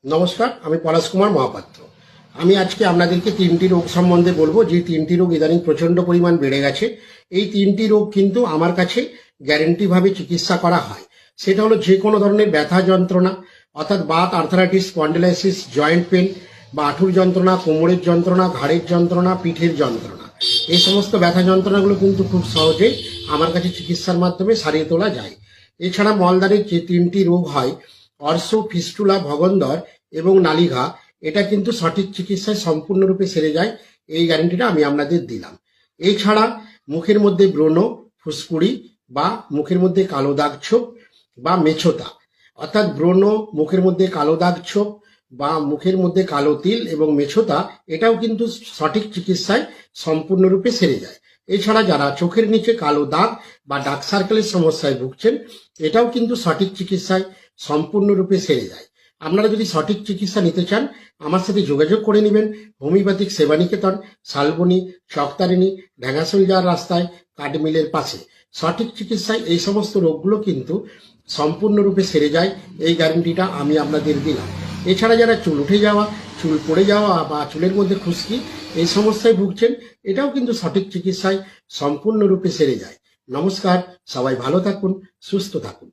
নমস্কার, আমি পলাশ কুমার মহাপাত্র। আমি আজকে আপনাদেরকে তিনটি রোগ সম্বন্ধে বলবো, যে তিনটি রোগ ইদানিং প্রচন্ড পরিমাণ বেড়ে গেছে। এই তিনটি রোগ কিন্তু আমার কাছে গ্যারেন্টিভাবে চিকিৎসা করা হয়। সেটা হলো যে কোনো ধরনের ব্যথা যন্ত্রণা, অর্থাৎ Baat, arthritis, spondylosis, joint pain বা হাঁটুর যন্ত্রণা, কোমরের যন্ত্রণা, ঘাড়ের যন্ত্রণা, পিঠের যন্ত্রণা। এই সমস্ত ব্যথা যন্ত্রণাগুলো কিন্তু খুব সহজেই আমার কাছে চিকিৎসার মাধ্যমে সারিয়ে তোলা যায়। এছাড়া মলদ্বারের যে তিনটি রোগ হয়, অর্শ, ফিস্টুলা, ভগন্দর এবং নালিঘা, এটা কিন্তু সঠিক চিকিৎসায় সম্পূর্ণরূপে সেরে যায়। এই গ্যারেন্টিটা আমি আপনাদের দিলাম। এছাড়া মুখের মধ্যে ব্রণ, ফুসকুড়ি বা মুখের মধ্যে কালো দাগ ছোপ বা মেছোতা, অর্থাৎ ব্রণ, মুখের মধ্যে কালো দাগ ছোপ বা মুখের মধ্যে কালো তিল এবং মেছোতা, এটাও কিন্তু সঠিক চিকিৎসায় সম্পূর্ণরূপে সেরে যায়। এছাড়া যারা চোখের নিচে কালো দাগ বা ডার্ক সার্কেলের সমস্যায় ভুগছেন, এটাও কিন্তু সঠিক চিকিৎসায় সম্পূর্ণরূপে সেরে যায়। আপনারা যদি সঠিক চিকিৎসা নিতে চান, আমার সাথে যোগাযোগ করে নেবেন। হোমিওপ্যাথিক সেবানিকেতন, শালবনী, চকতারিণী, ঢ্যাঙ্গাশোল যাওয়ার রাস্তায় কাঠমিলের পাশে। সঠিক চিকিৎসায় এই সমস্ত রোগগুলো কিন্তু সম্পূর্ণরূপে সেরে যায়। এই গ্যারেন্টিটা আমি আপনাদের দিলাম। এছাড়া যারা চুল উঠে যাওয়া, চুল পড়ে যাওয়া বা চুলের মধ্যে খুশকি, এই সমস্যায় ভুগছেন, এটাও কিন্তু সঠিক চিকিৎসায় সম্পূর্ণরূপে সেরে যায়। নমস্কার, সবাই ভালো থাকুন, সুস্থ থাকুন।